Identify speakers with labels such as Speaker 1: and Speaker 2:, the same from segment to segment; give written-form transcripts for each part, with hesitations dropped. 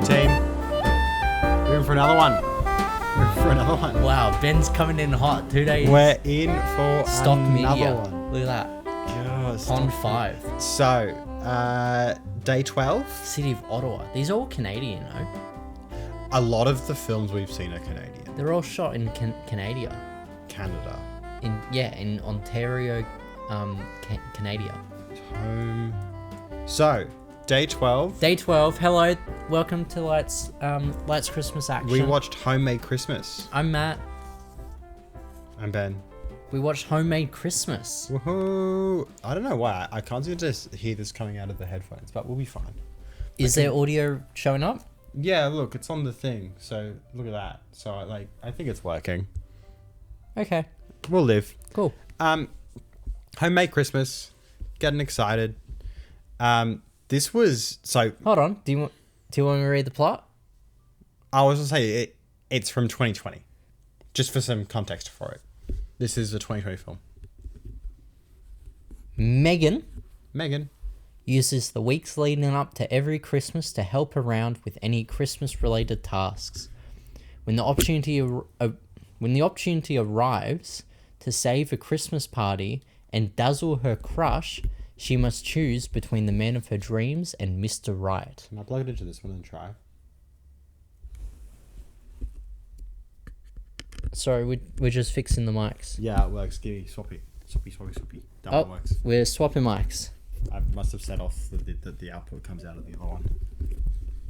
Speaker 1: team. We're in for another one.
Speaker 2: Wow, Ben's coming in hot. 2 days.
Speaker 1: We're in for
Speaker 2: Stock
Speaker 1: another
Speaker 2: media.
Speaker 1: one.
Speaker 2: Look at that.
Speaker 1: Yes.
Speaker 2: Pond 5.
Speaker 1: So, day 12.
Speaker 2: City of Ottawa. These are all Canadian, no?
Speaker 1: A lot of the films we've seen are Canadian.
Speaker 2: They're all shot in Canada.
Speaker 1: Canada.
Speaker 2: In Ontario, Canada.
Speaker 1: Home. So, day 12.
Speaker 2: Day 12. Hello. Welcome to Lights Christmas Action.
Speaker 1: We watched Homemade Christmas.
Speaker 2: I'm Matt.
Speaker 1: I'm Ben.
Speaker 2: We watched Homemade Christmas.
Speaker 1: Woohoo! I don't know why. I can't seem to hear this coming out of the headphones, but we'll be fine.
Speaker 2: Is there audio showing up?
Speaker 1: Yeah, look, it's on the thing. So, look at that. So, I think it's working.
Speaker 2: Okay.
Speaker 1: We'll live.
Speaker 2: Cool.
Speaker 1: Homemade Christmas. Getting excited. This was so.
Speaker 2: Hold on. Do you want me to read the plot?
Speaker 1: I was gonna say it's from 2020. Just for some context for it. This is a 2020 film. Megan
Speaker 2: uses the weeks leading up to every Christmas to help around with any Christmas-related tasks. When the opportunity arrives to save a Christmas party and dazzle her crush, she must choose between the man of her dreams and Mr. Right.
Speaker 1: Can I plug it into this one and try?
Speaker 2: Sorry, we're just fixing the mics.
Speaker 1: Yeah, it works. Give me swappy. That one works.
Speaker 2: We're swapping mics.
Speaker 1: I must have set off the output comes out of the other one.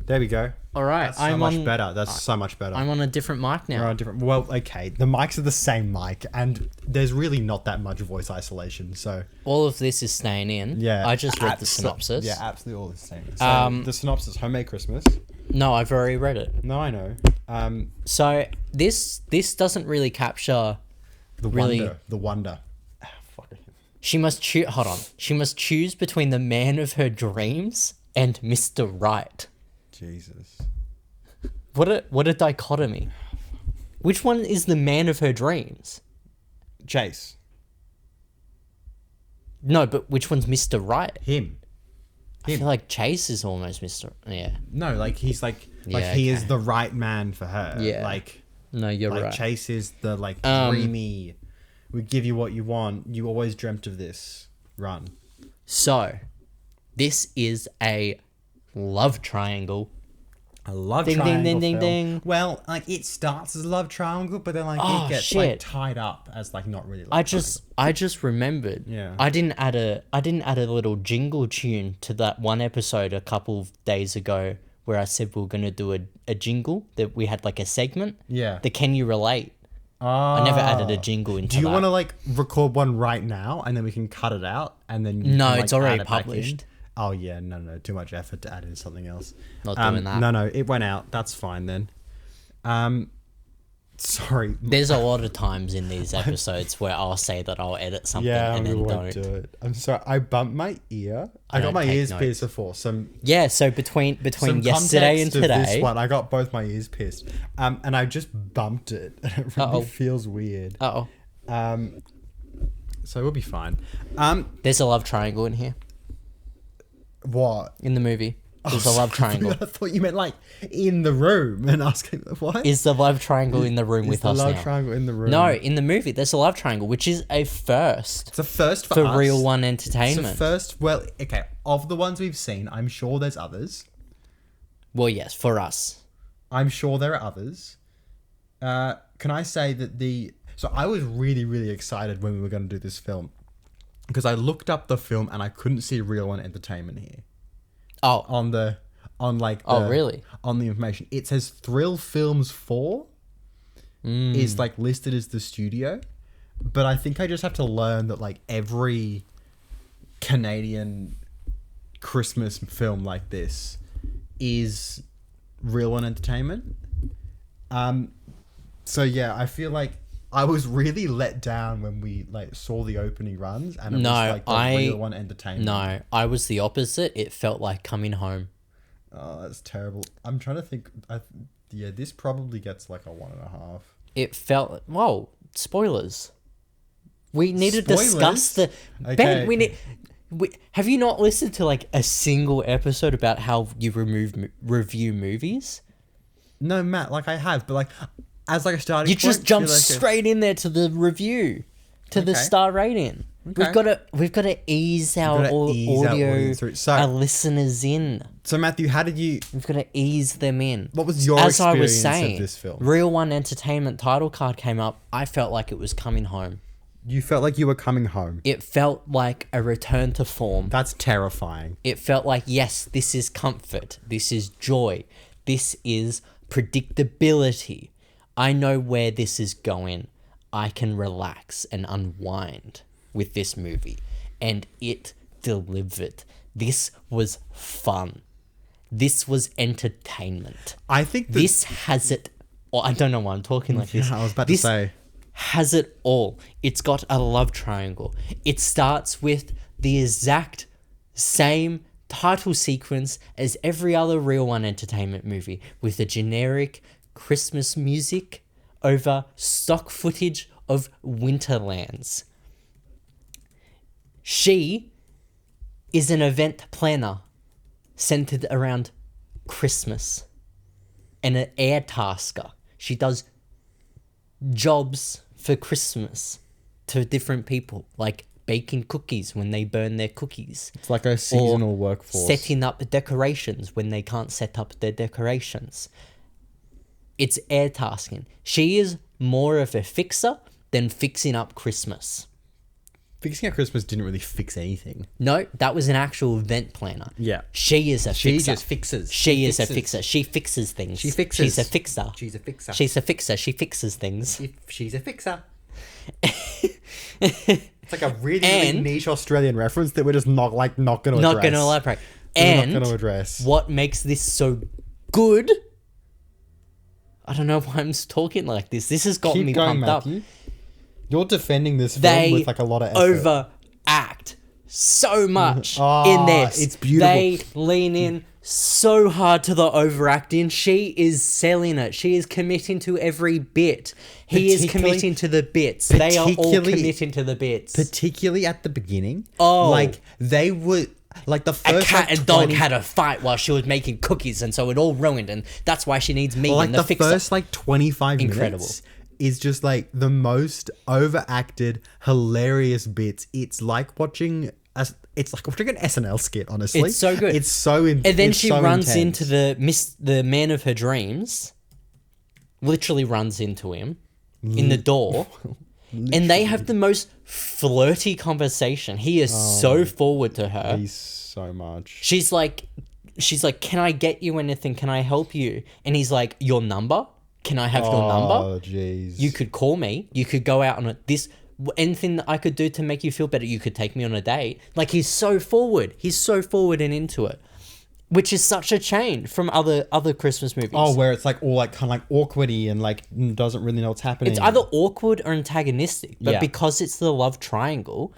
Speaker 1: There we go.
Speaker 2: All right,
Speaker 1: That's so much better. That's so much better.
Speaker 2: I'm on a different mic now.
Speaker 1: We're on different. Well, okay. The mics are the same mic, and there's really not that much voice isolation. So
Speaker 2: all of this is staying in.
Speaker 1: yeah,
Speaker 2: I just read the synopsis.
Speaker 1: Yeah, absolutely all the same. So the synopsis: Homemade Christmas.
Speaker 2: No, I've already read it.
Speaker 1: No, I know.
Speaker 2: So this doesn't really capture
Speaker 1: The wonder.
Speaker 2: She must choose. Hold on. She must choose between the man of her dreams and Mr. Right.
Speaker 1: Jesus.
Speaker 2: What a dichotomy. Which one is the man of her dreams?
Speaker 1: Chase.
Speaker 2: No, but which one's Mr. Right?
Speaker 1: Him.
Speaker 2: I feel like Chase is almost Mr. Yeah.
Speaker 1: No, like he's like he
Speaker 2: okay.
Speaker 1: is the right man for her.
Speaker 2: Yeah.
Speaker 1: Like
Speaker 2: No, you're right.
Speaker 1: Chase is the dreamy. We give you what you want. You always dreamt of this. Run.
Speaker 2: So, this is a love triangle.
Speaker 1: A love
Speaker 2: ding,
Speaker 1: triangle.
Speaker 2: Ding, ding,
Speaker 1: film.
Speaker 2: ding, ding.
Speaker 1: Well, it starts as a love triangle, but then it gets tied up as not really.
Speaker 2: I just remembered.
Speaker 1: Yeah.
Speaker 2: I didn't add a little jingle tune to that one episode a couple of days ago where I said we were gonna do a jingle that we had a segment.
Speaker 1: Yeah.
Speaker 2: The Can You Relate? I never added a jingle into that.
Speaker 1: Do you want to record one right now and then we can cut it out and then you
Speaker 2: No,
Speaker 1: can,
Speaker 2: it's already
Speaker 1: add it back in?
Speaker 2: published.
Speaker 1: Oh yeah, no, too much effort to add in something else.
Speaker 2: Not doing that.
Speaker 1: No, it went out. That's fine then. Sorry.
Speaker 2: There's a lot of times in these episodes where I'll say that I'll edit something and then don't.
Speaker 1: Do it. I'm sorry. I bumped my ear. I got my ears pierced before. So
Speaker 2: between
Speaker 1: some
Speaker 2: yesterday and
Speaker 1: context of
Speaker 2: today,
Speaker 1: this one, I got both my ears pierced. And I just bumped it. And it really feels weird.
Speaker 2: So
Speaker 1: we'll be fine.
Speaker 2: there's a love triangle in here.
Speaker 1: What?
Speaker 2: In the movie. There's a love triangle.
Speaker 1: I thought you meant in the room and asking what?
Speaker 2: Is the love triangle in the room with us now?
Speaker 1: Is the love triangle in the room?
Speaker 2: No, in the movie there's a love triangle, which is a first.
Speaker 1: It's a first
Speaker 2: for
Speaker 1: us.
Speaker 2: Real One Entertainment.
Speaker 1: It's a first. Well, okay. Of the ones we've seen, I'm sure there's others.
Speaker 2: Well, yes, for us.
Speaker 1: I'm sure there are others. Can I say that So I was really, really excited when we were going to do this film. Because I looked up the film and I couldn't see Real One Entertainment here.
Speaker 2: Oh.
Speaker 1: Really? On the information. It says Thrill Films 4 is listed as the studio. But I think I just have to learn that every Canadian Christmas film like this is Real One Entertainment. So yeah, I feel like I was really let down when we saw the opening runs and it was Real One Entertainment.
Speaker 2: No, I was the opposite. It felt like coming home.
Speaker 1: Oh, that's terrible. I'm trying to think. This probably gets a 1.5.
Speaker 2: It felt... Whoa, spoilers. We need to discuss the...
Speaker 1: Okay.
Speaker 2: Ben, Have you not listened to like a single episode about how you review movies?
Speaker 1: No, Matt, like I have, but like as like a starting
Speaker 2: You
Speaker 1: point,
Speaker 2: just jump
Speaker 1: like
Speaker 2: straight in there to the review, to the star rating.
Speaker 1: Okay.
Speaker 2: We've got to ease our audio, our listeners in.
Speaker 1: So Matthew, how did you?
Speaker 2: We've got to ease them in.
Speaker 1: What was your
Speaker 2: As I was
Speaker 1: experience
Speaker 2: saying,
Speaker 1: of this film?
Speaker 2: Reel One Entertainment title card came up. I felt like it was coming home.
Speaker 1: You felt like you were coming home.
Speaker 2: It felt like a return to form.
Speaker 1: That's terrifying.
Speaker 2: It felt like, yes, this is comfort. This is joy. This is predictability. I know where this is going. I can relax and unwind with this movie. And it delivered. This was fun. This was entertainment.
Speaker 1: I think
Speaker 2: this has it. Well, I don't know why I'm talking like this.
Speaker 1: I was about to say.
Speaker 2: Has it all. It's got a love triangle. It starts with the exact same title sequence as every other Reel One Entertainment movie, with a generic Christmas music over stock footage of Winterlands. She is an event planner centered around Christmas and an air tasker. She does jobs for Christmas to different people, like baking cookies when they burn their cookies.
Speaker 1: It's like a seasonal workforce.
Speaker 2: Setting up decorations when they can't set up their decorations. It's air tasking. She is more of a fixer than fixing up Christmas.
Speaker 1: Fixing up Christmas didn't really fix anything.
Speaker 2: No, that was an actual event planner.
Speaker 1: Yeah.
Speaker 2: She is a fixer.
Speaker 1: She just fixes.
Speaker 2: She is a fixer. She fixes things.
Speaker 1: She fixes.
Speaker 2: She's a fixer.
Speaker 1: She's a fixer.
Speaker 2: She's a fixer. She fixes things.
Speaker 1: She's a fixer. It's like a really niche Australian reference that we're just not going to address.
Speaker 2: Not going to elaborate. And
Speaker 1: not going to address.
Speaker 2: What makes this so good? I don't know why I'm talking like this. This has got me pumped
Speaker 1: Matthew.
Speaker 2: up.
Speaker 1: You're defending this film with like a lot of effort.
Speaker 2: Overact so much in this.
Speaker 1: It's beautiful.
Speaker 2: They lean in so hard to the overacting. She is selling it. She is committing to every bit. He is committing to the bits. They are all committing to the bits.
Speaker 1: Particularly at the beginning.
Speaker 2: Oh.
Speaker 1: Like, they would... Like the first
Speaker 2: a cat and dog had a fight while she was making cookies, and so it all ruined, and that's why she needs me and the fixer.
Speaker 1: First like 25 minutes is just like the most overacted, hilarious bits. It's like watching an SNL skit. Honestly,
Speaker 2: it's so good.
Speaker 1: It's so
Speaker 2: and then she runs into the man of her dreams. Literally runs into him in the door. And they have the most flirty conversation. He is so forward to her.
Speaker 1: He's so much.
Speaker 2: She's like, can I get you anything? Can I help you? And he's like, your number? Can I have your number?
Speaker 1: Oh, jeez.
Speaker 2: You could call me. You could go out on anything that I could do to make you feel better. You could take me on a date. Like, he's so forward. He's so forward and into it. Which is such a change from other Christmas movies.
Speaker 1: Oh, where it's like all like kind of like awkwardy and like doesn't really know what's happening.
Speaker 2: It's either awkward or antagonistic. But because it's the love triangle,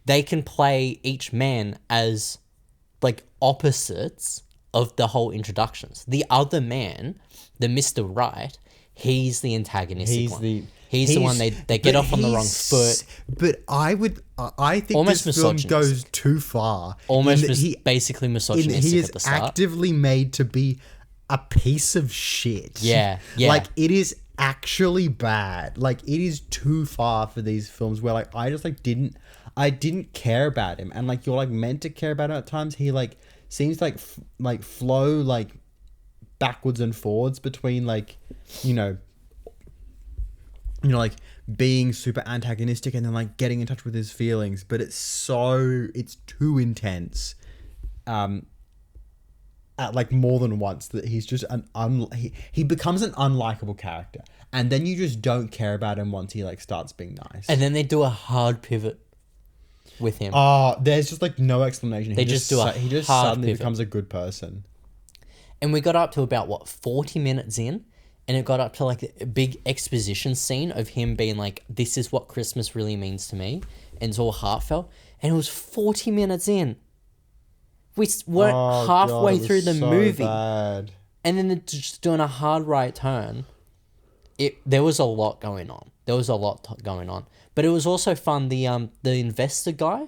Speaker 2: they can play each man as like opposites of the whole introductions. The other man, the Mr. Right, he's the antagonistic one. He's the one they get off on the wrong foot.
Speaker 1: But I think
Speaker 2: almost
Speaker 1: this film goes too far.
Speaker 2: Basically misogynistic
Speaker 1: he is
Speaker 2: at the start.
Speaker 1: Actively made to be a piece of shit.
Speaker 2: Yeah.
Speaker 1: Like, it is actually bad. Like, it is too far for these films where like I just like didn't care about him, and like you're like meant to care about him at times. He like seems to like flow like backwards and forwards between like like being super antagonistic and then like getting in touch with his feelings, but it's too intense at like more than once that he's just he becomes an unlikable character, and then you just don't care about him once he like starts being nice.
Speaker 2: And then they do a hard pivot with him.
Speaker 1: There's just like no explanation.
Speaker 2: He just
Speaker 1: suddenly becomes a good person.
Speaker 2: And we got up to about 40 minutes in, and it got up to like a big exposition scene of him being like, this is what Christmas really means to me. And it's all heartfelt. And it was 40 minutes in. We weren't halfway through the movie.
Speaker 1: Bad.
Speaker 2: And then they're just doing a hard right turn. There was a lot going on. But it was also fun. The investor guy,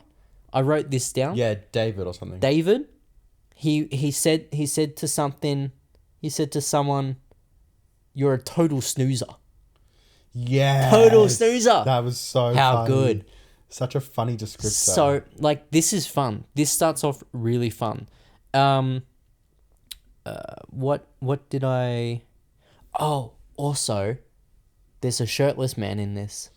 Speaker 2: I wrote this down.
Speaker 1: Yeah, David or something.
Speaker 2: David, he said to someone, "You're a total snoozer."
Speaker 1: Yeah.
Speaker 2: Total snoozer.
Speaker 1: That was so
Speaker 2: How
Speaker 1: funny.
Speaker 2: good.
Speaker 1: Such a funny descriptor.
Speaker 2: So, like, this is fun. This starts off really fun. What did I... Oh, also, there's a shirtless man in this.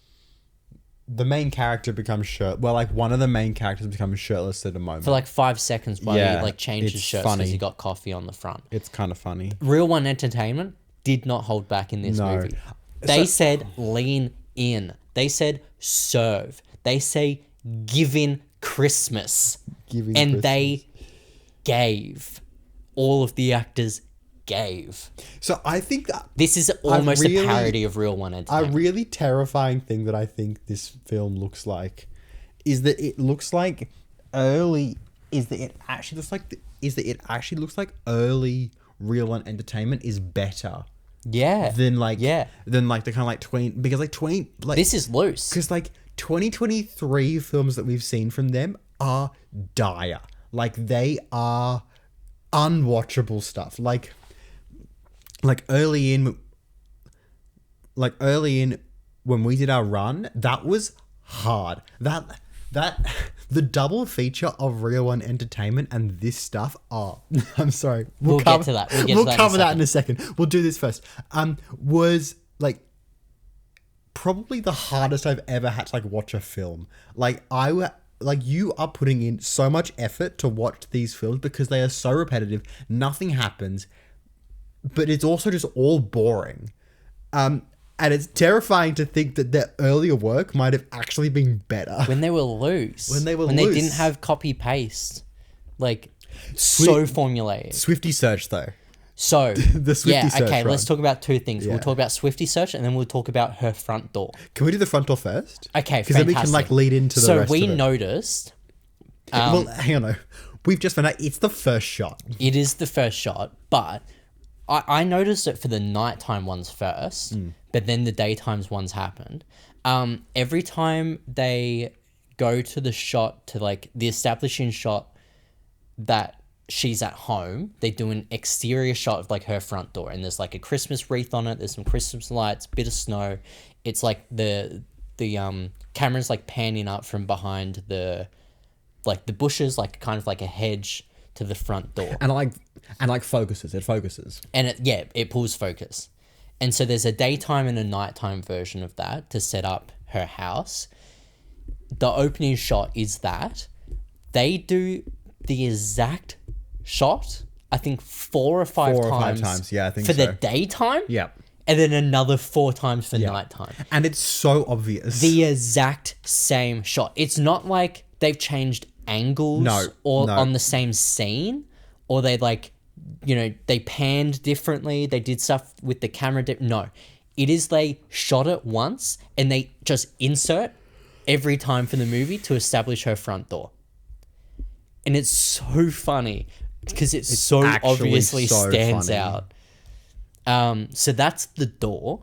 Speaker 1: The main character becomes well, like one of the main characters becomes shirtless at a moment.
Speaker 2: For like 5 seconds while he like changes
Speaker 1: it's
Speaker 2: shirts
Speaker 1: funny.
Speaker 2: because he got coffee on the front.
Speaker 1: It's kind of funny.
Speaker 2: Real One Entertainment did not hold back in this movie. They said lean in. They said serve. They say giving Christmas. They gave. All of the actors gave.
Speaker 1: So I think that
Speaker 2: this is almost a parody of Real One Entertainment.
Speaker 1: A really terrifying thing that I think this film looks like is that it looks like early. Is that it actually looks like early Real One Entertainment is better.
Speaker 2: Yeah.
Speaker 1: Than the kind of like 20, because like 20, like
Speaker 2: this is loose.
Speaker 1: Because like 2023 films that we've seen from them are dire. Like they are unwatchable stuff. Like early in when we did our run, that was hard. That the double feature of Real One Entertainment and this stuff I'm sorry.
Speaker 2: We'll get to that.
Speaker 1: We'll cover that in a second. We'll do this first. Was like probably the hardest I've ever had to like watch a film. Like you are putting in so much effort to watch these films because they are so repetitive. Nothing happens, but it's also just all boring. And it's terrifying to think that their earlier work might have actually been better.
Speaker 2: When they were loose.
Speaker 1: When they
Speaker 2: didn't have copy-paste. Like, so formulated.
Speaker 1: Swifty Search, though.
Speaker 2: So,
Speaker 1: the Swifty Search
Speaker 2: okay,
Speaker 1: run.
Speaker 2: let's talk about two things. Yeah. We'll talk about Swifty Search, and then we'll talk about her front door.
Speaker 1: Can we do the front door first?
Speaker 2: Okay,
Speaker 1: because then we can like lead into the rest of it.
Speaker 2: So, we noticed...
Speaker 1: well, hang on, though. We've just found out it's the first shot.
Speaker 2: It is the first shot, but... I noticed it for the nighttime ones first, but then the daytimes ones happened. Every time they go to the shot, to like the establishing shot that she's at home, they do an exterior shot of like her front door, and there's like a Christmas wreath on it. There's some Christmas lights, bit of snow. It's like the camera's like panning up from behind the bushes, like kind of like a hedge to the front door.
Speaker 1: And it focuses.
Speaker 2: And it pulls focus. And so there's a daytime and a nighttime version of that to set up her house. The opening shot is that. They do the exact shot, I think 4 or 5 times.
Speaker 1: Yeah, I think
Speaker 2: for
Speaker 1: so.
Speaker 2: the daytime.
Speaker 1: Yeah.
Speaker 2: And then another 4 times for nighttime.
Speaker 1: And it's so obvious.
Speaker 2: The exact same shot. It's not like they've changed angles on the same scene, or they like, they panned differently, they did stuff with the camera. No, it is they shot it once and they just insert every time for the movie to establish her front door. And it's so funny because it's so obviously so stands funny. Out. So that's the door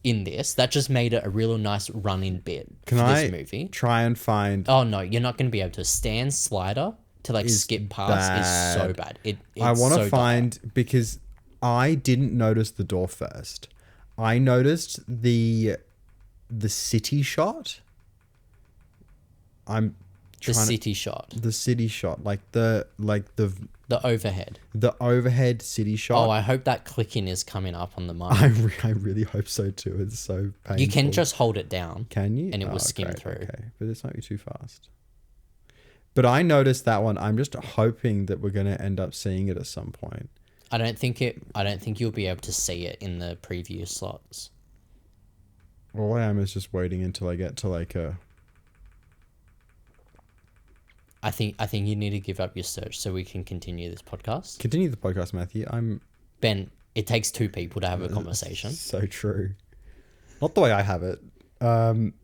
Speaker 2: in this. That just made it a real nice running bit for this movie.
Speaker 1: Try and find...
Speaker 2: Oh, no, you're not going to be able to. Stand slider to like skip past is so bad.
Speaker 1: I want to find... Because I didn't notice the door first. I noticed the city shot.
Speaker 2: The city shot,
Speaker 1: like the
Speaker 2: overhead,
Speaker 1: city shot.
Speaker 2: Oh, I hope that clicking is coming up on the mic.
Speaker 1: I really hope so too. It's so painful.
Speaker 2: You can just hold it down.
Speaker 1: Can you?
Speaker 2: And it will skim through.
Speaker 1: Okay, but it's not too fast. But I noticed that one. I'm just hoping that we're going to end up seeing it at some point.
Speaker 2: I don't think you'll be able to see it in the preview slots.
Speaker 1: All I am is just waiting until I get to like a...
Speaker 2: I think you need to give up your search so we can continue this podcast.
Speaker 1: Continue the podcast, Matthew.
Speaker 2: Ben, it takes 2 people to have a conversation.
Speaker 1: So true. Not the way I have it. I'm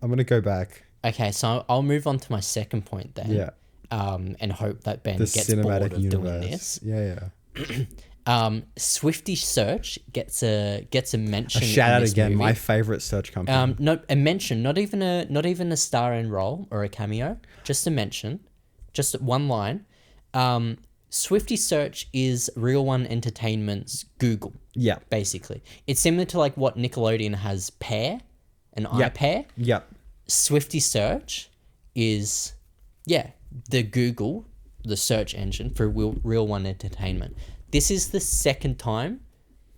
Speaker 1: going to go back.
Speaker 2: Okay, so I'll move on to my second point then.
Speaker 1: Yeah.
Speaker 2: And hope that Ben gets bored of doing this.
Speaker 1: Yeah.
Speaker 2: Swifty Search gets a mention.
Speaker 1: A shout
Speaker 2: in
Speaker 1: out
Speaker 2: this
Speaker 1: again,
Speaker 2: movie.
Speaker 1: my favorite search company.
Speaker 2: Not a mention, not even a star and role or a cameo, just a mention, just one line. Swifty Search is Real One Entertainment's Google.
Speaker 1: Yeah.
Speaker 2: Basically, it's similar to like what Nickelodeon has Pair, an iPair.
Speaker 1: Yep.
Speaker 2: Swifty Search is, the Google, the search engine for Real One Entertainment. This is the second time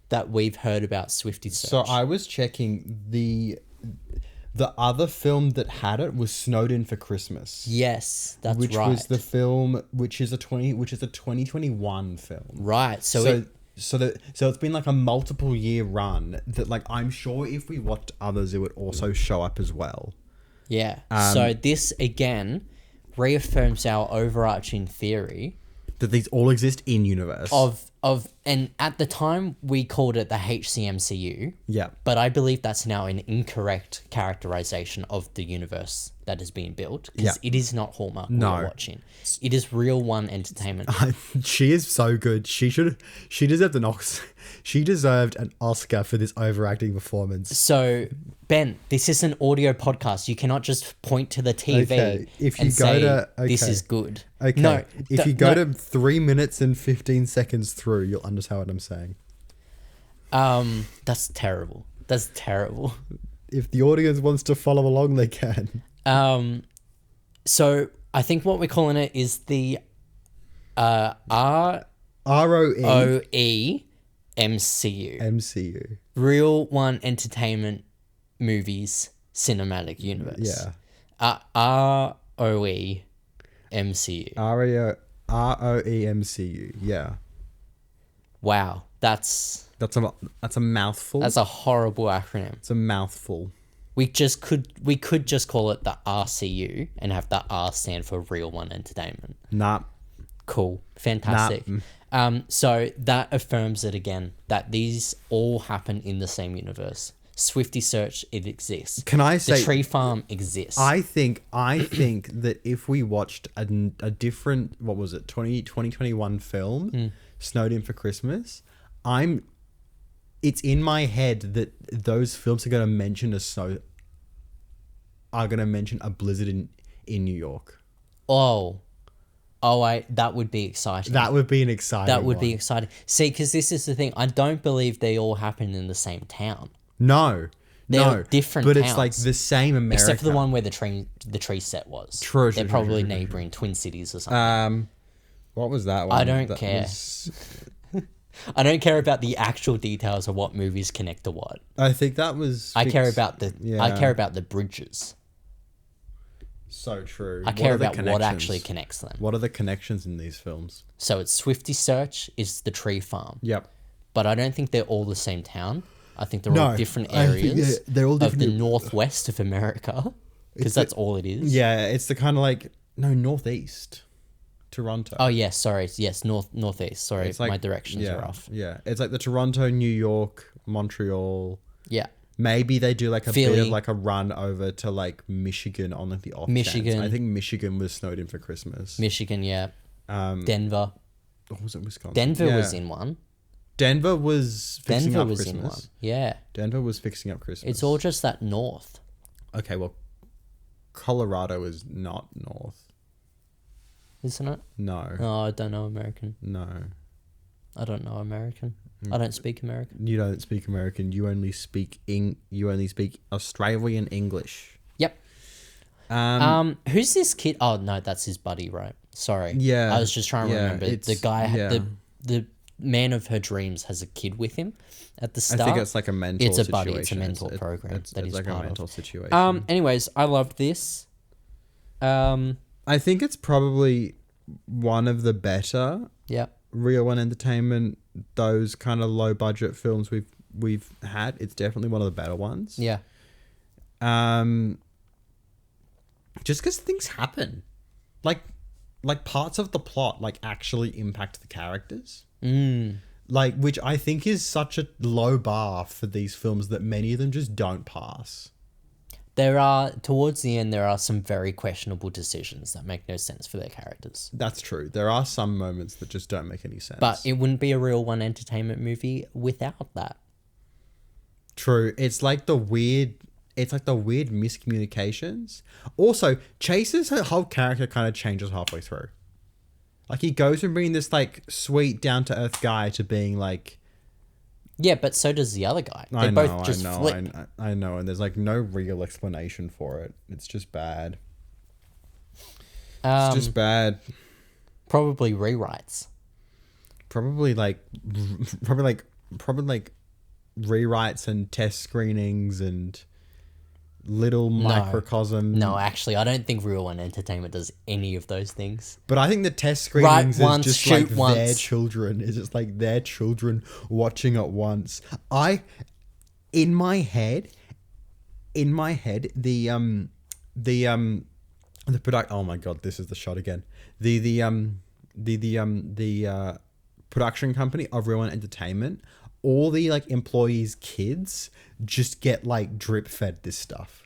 Speaker 2: that we've heard about Swifty Search.
Speaker 1: So I was checking the other film that had it was Snowed In for Christmas.
Speaker 2: Yes, that's
Speaker 1: which
Speaker 2: right.
Speaker 1: Which was the film, which is a 2021 film.
Speaker 2: Right.
Speaker 1: So it's been like a multiple year run that like I'm sure if we watched others it would also show up as well.
Speaker 2: Yeah. So this again reaffirms our overarching theory
Speaker 1: that these all exist in universe.
Speaker 2: And at the time we called it the HCMCU.
Speaker 1: Yeah.
Speaker 2: But I believe that's now an incorrect characterization of the universe that is being built because it is not Hallmark we're watching. It is Real One Entertainment.
Speaker 1: She is so good. She deserved an Oscar. She deserved an Oscar for this overacting performance.
Speaker 2: So, Ben, this is an audio podcast. You cannot just point to the TV and say, this is good.
Speaker 1: Okay.
Speaker 2: No,
Speaker 1: if you go to 3 minutes and 15 seconds through, you'll understand what I'm saying.
Speaker 2: That's terrible. That's terrible.
Speaker 1: If the audience wants to follow along, they can.
Speaker 2: So I think what we're calling it is the
Speaker 1: ROE
Speaker 2: MCU. Real One Entertainment Movies Cinematic Universe.
Speaker 1: Yeah.
Speaker 2: ROE MCU.
Speaker 1: ROEMCU. Yeah.
Speaker 2: Wow, that's
Speaker 1: a mouthful.
Speaker 2: That's a horrible acronym.
Speaker 1: It's a mouthful.
Speaker 2: We could just call it the RCU and have the R stand for Real One Entertainment.
Speaker 1: Nah.
Speaker 2: Cool. Fantastic.
Speaker 1: Nah.
Speaker 2: So that affirms it again, that these all happen in the same universe. Swifty Search, it exists.
Speaker 1: Can I say...
Speaker 2: The Tree Farm exists.
Speaker 1: I think that if we watched a different, 2021 film, Snowed In for Christmas, it's in my head that those films are going to mention a blizzard in New York.
Speaker 2: That would be exciting.
Speaker 1: That would be an exciting
Speaker 2: be exciting. See, because this is the thing. I don't believe they all happen in the same town.
Speaker 1: No.
Speaker 2: They're different towns.
Speaker 1: But it's like the same America.
Speaker 2: Except for the one where the tree set was.
Speaker 1: True.
Speaker 2: They're probably neighboring Twin Cities or something.
Speaker 1: What was that one?
Speaker 2: I don't care. I don't care about the actual details of what movies connect to what.
Speaker 1: I think that was...
Speaker 2: I care about the bridges.
Speaker 1: So true.
Speaker 2: I care about what actually connects them.
Speaker 1: What are the connections in these films?
Speaker 2: So it's Swifty Search is the tree farm.
Speaker 1: Yep.
Speaker 2: But I don't think they're all the same town. I think they're all different areas
Speaker 1: they're all different
Speaker 2: of the northwest of America. Because that's all it is.
Speaker 1: Yeah, it's the kind of like... No, northeast. Toronto.
Speaker 2: Oh, yeah, sorry. Yes, northeast. Sorry,
Speaker 1: it's like,
Speaker 2: my directions are off.
Speaker 1: Yeah, it's like the Toronto, New York, Montreal...
Speaker 2: Yeah.
Speaker 1: Maybe they do like a
Speaker 2: Philly.
Speaker 1: bit of like a run over to like Michigan on like the off
Speaker 2: Michigan.
Speaker 1: chance. I think Michigan was snowed in for Christmas.
Speaker 2: Michigan, yeah. Denver.
Speaker 1: Or was it Wisconsin?
Speaker 2: Denver was in one.
Speaker 1: Denver was fixing up Christmas.
Speaker 2: In one. Yeah.
Speaker 1: Denver was fixing up Christmas.
Speaker 2: It's all just that north.
Speaker 1: Okay, well, Colorado is not north.
Speaker 2: Isn't it?
Speaker 1: No.
Speaker 2: Oh, I don't know American.
Speaker 1: No.
Speaker 2: I don't know American. I don't speak American.
Speaker 1: You don't speak American. You only speak Australian English.
Speaker 2: Yep. Who's this kid? Oh no, that's his buddy, right? Sorry.
Speaker 1: Yeah.
Speaker 2: I was just trying to remember. The guy, the man of her dreams, has a kid with him at the start.
Speaker 1: I think it's like a mentor.
Speaker 2: It's a
Speaker 1: situation.
Speaker 2: buddy. It's a mentor program that he's
Speaker 1: like
Speaker 2: part
Speaker 1: a mentor
Speaker 2: of.
Speaker 1: situation.
Speaker 2: Anyways, I loved this.
Speaker 1: I think it's probably one of the better.
Speaker 2: Yeah.
Speaker 1: Real One Entertainment, those kind of low budget films we've had. It's definitely one of the better ones.
Speaker 2: Yeah.
Speaker 1: Just because things happen, like parts of the plot like actually impact the characters. Like, which I think is such a low bar for these films that many of them just don't pass.
Speaker 2: Towards the end, there are some very questionable decisions that make no sense for their characters.
Speaker 1: That's true. There are some moments that just don't make any sense.
Speaker 2: But it wouldn't be a real One Entertainment movie without that.
Speaker 1: True. It's like the weird miscommunications. Also, Chase's whole character kind of changes halfway through. Like, he goes from being this, like, sweet, down-to-earth guy to being, like...
Speaker 2: Yeah, but so does the other guy. They
Speaker 1: I
Speaker 2: both just flip.
Speaker 1: I know, and there's, like, no real explanation for it. It's just bad. It's just bad.
Speaker 2: Probably rewrites.
Speaker 1: Probably, like, rewrites and test screenings and little microcosm.
Speaker 2: No, actually, I don't think Real One Entertainment does any of those things.
Speaker 1: But I think the test screenings
Speaker 2: once,
Speaker 1: is just like once. Their children. Is just like their children watching it once. In my head, the product. Oh my god, this is the shot again. The production company of Real One Entertainment. All the like employees' kids just get like drip fed this stuff.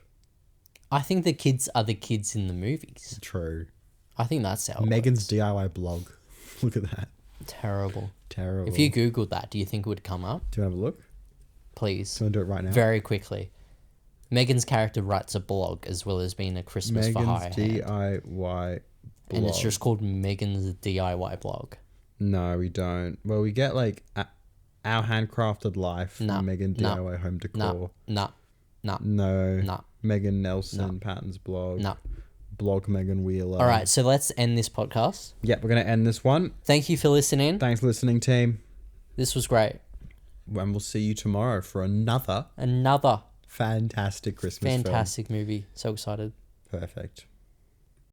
Speaker 2: I think the kids are the kids in the movies.
Speaker 1: True.
Speaker 2: I think that's how
Speaker 1: Megan's DIY blog. Look at that.
Speaker 2: Terrible.
Speaker 1: Terrible.
Speaker 2: If you Googled that, do you think it would come up?
Speaker 1: Do you want to have a look?
Speaker 2: Please.
Speaker 1: Do you want to do it right now?
Speaker 2: Very quickly. Megan's character writes a blog as well as being a Christmas for hire
Speaker 1: Megan's DIY blog.
Speaker 2: And it's just called Megan's DIY blog.
Speaker 1: No, we don't. Well, we get like... Our Handcrafted Life, Megan DIY Home Decor. No. Megan Nelson, Patton's blog. Blog Megan Wheeler.
Speaker 2: All right, so let's end this podcast.
Speaker 1: Yep, we're going to end this one.
Speaker 2: Thank you for listening.
Speaker 1: Thanks for listening, team.
Speaker 2: This was great.
Speaker 1: And we'll see you tomorrow for another
Speaker 2: fantastic
Speaker 1: fantastic Christmas film.
Speaker 2: movie. So excited.
Speaker 1: Perfect.